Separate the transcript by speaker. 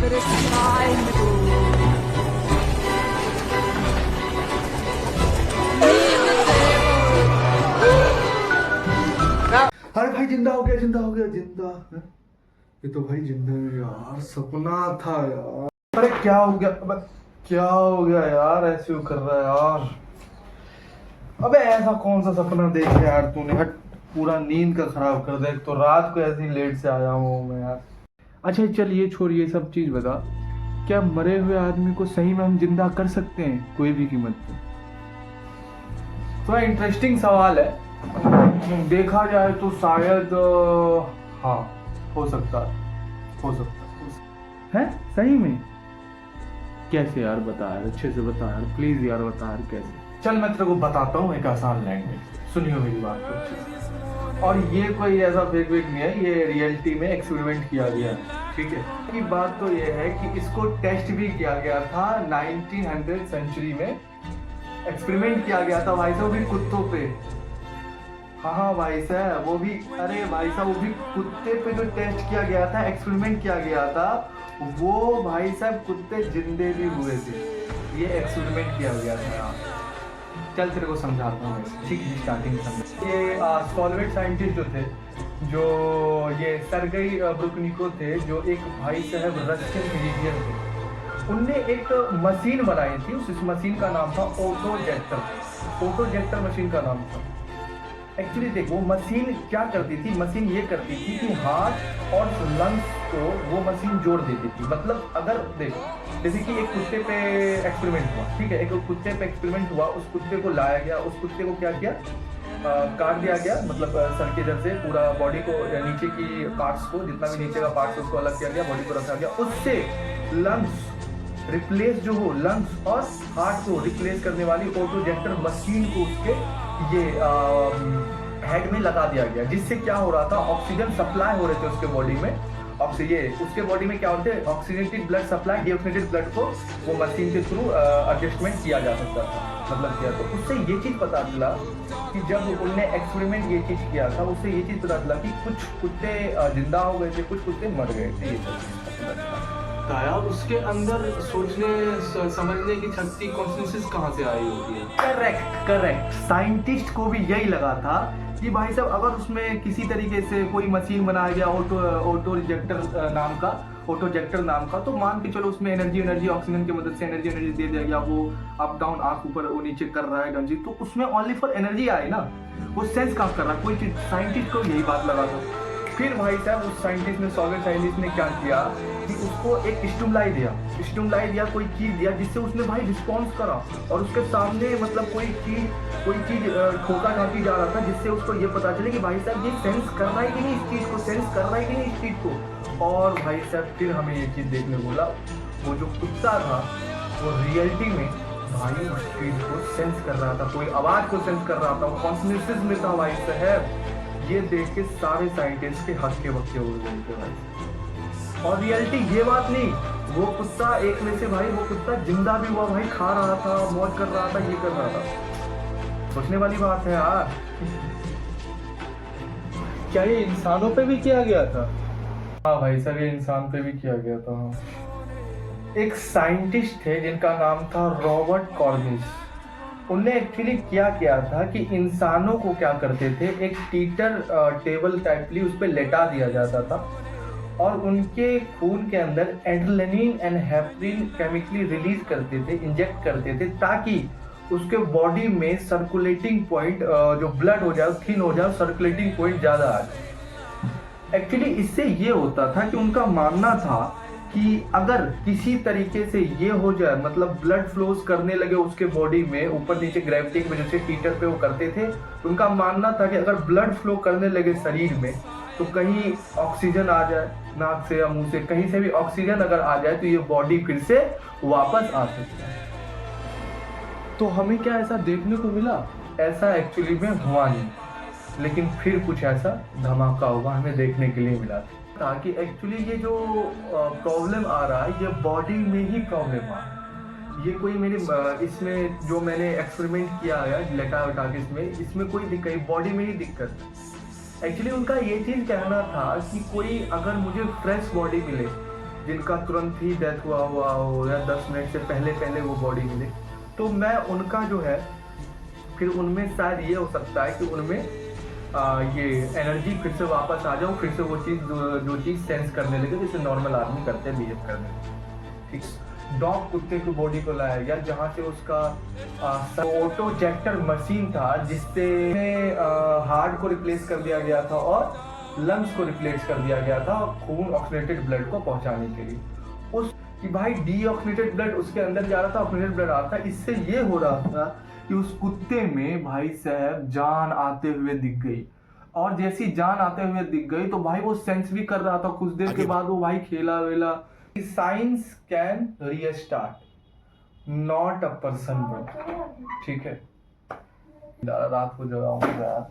Speaker 1: it's time to go.
Speaker 2: अरे भाई जिंदा हो गया, जिंदा हो गया, जिंदा है? ये तो भाई जिंदा है यार, सपना था यार। अरे क्या हो गया, अबे क्या हो गया यार, ऐसे क्यों कर रहा है यार? अबे ऐसा कौन सा सपना देखा यार तूने? हट, पूरा नींद का खराब कर दे। तो रात को ऐसे ही लेट से आया हूँ मैं यार। अच्छा चल ये छोड़, ये सब चीज बता, क्या मरे हुए आदमी को सही में हम जिंदा कर सकते हैं कोई भी कीमत पे? थोड़ा इंटरेस्टिंग सवाल है। देखा जाए तो शायद हाँ, हो सकता है। सही में? कैसे यार, बता यार, अच्छे से बता यार, प्लीज यार बता यार कैसे। चल मैं तेरे को बताता हूँ एक आसान लैंग्वेज, सुनियो मेरी बात को अच्छे से। और ये कोई ऐसा फेक वेक नहीं है, ये रियलिटी में एक्सपेरिमेंट किया गया है, ठीक है। की बात तो ये है कि इसको टेस्ट भी किया गया था 1900 सेंचुरी में। एक्सपेरिमेंट किया गया था भाई साहब, भी कुत्तों पे। हाँ भाई साहब, वो भी, अरे भाई साहब, वो भी कुत्ते पे जो टेस्ट किया गया था, एक्सपेरिमेंट किया गया था, वो भाई साहब कुत्ते जिंदे भी हुए थे। ये एक्सपेरिमेंट किया गया था यार। चल तेरे को समझाता हूँ, ठीक है, स्टार्टिंग समझ। ये सोवियत साइंटिस्ट जो थे, जो ये सर्गेई ब्रुकनिको थे, जो एक भाई साहब रशियन फिजिशियन थे। उनने एक मशीन बनाई थी, उस मशीन का नाम था ऑटोजेक्टर मशीन का नाम था। एक्चुअली देख, वो मशीन क्या करती थी, मशीन ये करती थी कि हार्ट और लंग्स को वो मशीन जोड़ देती थी। मतलब अगर देख, जैसे कि एक कुत्ते पे एक्सपेरिमेंट हुआ, ठीक है, एक कुत्ते पे एक्सपेरिमेंट हुआ, उस कुत्ते को लाया गया, उस कुत्ते को क्या किया, काट दिया गया, मतलब सर के इधर से पूरा बॉडी को, नीचे की पार्ट्स को, जितना भी नीचे का पार्ट्स उसको अलग किया गया, बॉडी को रखा गया। उससे लंग्स रिप्लेस जो हो, लंग्स और हार्ट को रिप्लेस करने वाली ऑटोजेक्टर मशीन को उसके ये हेड में लगा दिया गया, जिससे क्या हो रहा था, ऑक्सीजन सप्लाई हो रहे थे उसके बॉडी में। उसके बॉडी में क्या होते हैं, oxygenated blood supply, deoxygenated blood को वो मशीन के थ्रू एडजस्टमेंट किया जा सकता था, मतलब किया। तो उससे ये चीज पता चला कि जब उन्होंने एक्सपेरिमेंट ये चीज किया था, उससे ये चीज पता चला कि कुछ कुत्ते जिंदा हो गए थे, कुछ कुत्ते मर गए थे। ये सब यार, उसके अंदर सोचने समझने की शक्ति, कॉन्शियसनेस कहाँ से आई होगी? करेक्ट। साइंटिस्ट को भी यही लगा था कि भाई साहब, अगर उसमें किसी तरीके से कोई मशीन बनाया गया ऑटोजेक्टर नाम का, तो मान के चलो उसमें एनर्जी ऑक्सीजन की मदद से एनर्जी दे दिया गया, वो अप डाउन, आंख ऊपर वो नीचे कर रहा है गंजी, तो उसमें ओनली फॉर एनर्जी आए ना, वो सेंस काम कर रहा है कोई चीज। साइंटिस्ट को यही बात लगा था। फिर भाई साहब उस सोवियत साइंटिस्ट ने क्या किया कि उसको एक स्टिमुलाई दिया, कोई चीज दिया, जिससे उसने भाई रिस्पॉन्स करा, और उसके सामने मतलब कोई चीज ठोका ठाकी जा रहा था, जिससे उसको ये पता चले कि भाई साहब ये सेंस कर रहा है कि नहीं इस चीज को, सेंस कर रहा है कि नहीं इस चीज को। और भाई साहब फिर हमें ये चीज देखने को मिला, वो जो कुत्ता था वो रियलिटी में भाई उस चीज को सेंस कर रहा था, कोई आवाज को सेंस कर रहा था, वो कॉन्शियसनेस में था भाई साहब। ये देख के सारे साइंटिस्ट के हक्के बक्के हो गए थे भाई। और रियलिटी ये बात नहीं, वो कुत्ता एक में से भाई, वो कुत्ता जिंदा भी हुआ भाई, खा रहा था, मौज कर रहा था, ये कर रहा था। सोचने वाली बात है यार। क्या ये इंसानों पे भी किया गया था? हाँ भाई साहब, ये इंसान पे भी किया गया था। एक साइंटिस्ट थे जिनका नाम था रॉबर्ट कॉर्निश। उनने एक्चुअली क्या किया था कि इंसानों को क्या करते थे, एक टीटर टेबल टाइपली उस पर लेटा दिया जाता था, और उनके खून के अंदर adrenaline and heparin chemically release करते थे, इंजेक्ट करते थे, ताकि उसके बॉडी में सर्कुलेटिंग पॉइंट जो ब्लड हो जाए, थिन हो जाए, सर्कुलेटिंग पॉइंट ज़्यादा आ जाए। एक्चुअली इससे ये होता था कि उनका मानना था कि अगर किसी तरीके से ये हो जाए, मतलब ब्लड फ्लोज करने लगे उसके बॉडी में, ऊपर नीचे ग्रेविटी की वजह से टीटर पे वो करते थे, तो उनका मानना था कि अगर ब्लड फ्लो करने लगे शरीर में, तो कहीं ऑक्सीजन आ जाए नाक से या मुंह से, कहीं से भी ऑक्सीजन अगर आ जाए, तो ये बॉडी फिर से वापस आ सकती है। तो हमें क्या ऐसा देखने को मिला? ऐसा एक्चुअली में हुआ नहीं, लेकिन फिर कुछ ऐसा धमाका हुआ हमें देखने के लिए मिला था कि एक्चुअली ये जो प्रॉब्लम आ रहा है, ये बॉडी में ही प्रॉब्लम आ रहा है। ये कोई मेरे इसमें जो मैंने एक्सपेरिमेंट किया है लेटा उठा के, इसमें कोई दिक्कत, बॉडी में ही दिक्कत। एक्चुअली उनका ये चीज़ कहना था कि कोई अगर मुझे फ्रेश बॉडी मिले, जिनका तुरंत ही डेथ हुआ हुआ हो या 10 मिनट से पहले पहले वो बॉडी मिले, तो मैं उनका जो है फिर उनमें शायद ये हो सकता है कि उनमें ये एनर्जी फिर से वापस आ जाओ, फिर से वो चीज़ जो चीज़ सेंस करने लगे जैसे नॉर्मल आदमी करते हैं, बिहेव करने लगे। ठीक, डॉग कुत्ते की बॉडी को लाया गया जहाँ से उसका ऑटोजेक्टर मशीन था जिससे हार्ट को रिप्लेस कर दिया गया था और लंग्स को रिप्लेस कर दिया गया था खून ऑक्सीनेटेड ब्लड को पहुंचाने के लिए। उस कि भाई डीऑक्सीनेटेड ब्लड उसके अंदर जा रहा था, ऑक्सीनेटेड ब्लड आ रहा था। इससे ये हो रहा था कि उस कुत्ते में भाई साहब जान आते हुए दिख गई, और जैसी जान आते हुए दिख गई तो भाई वो सेंस भी कर रहा था। कुछ देर के बाद वो भाई खेला वेला। Science can restart, not a person but. ठीक है, रात को जगाऊंगा यार।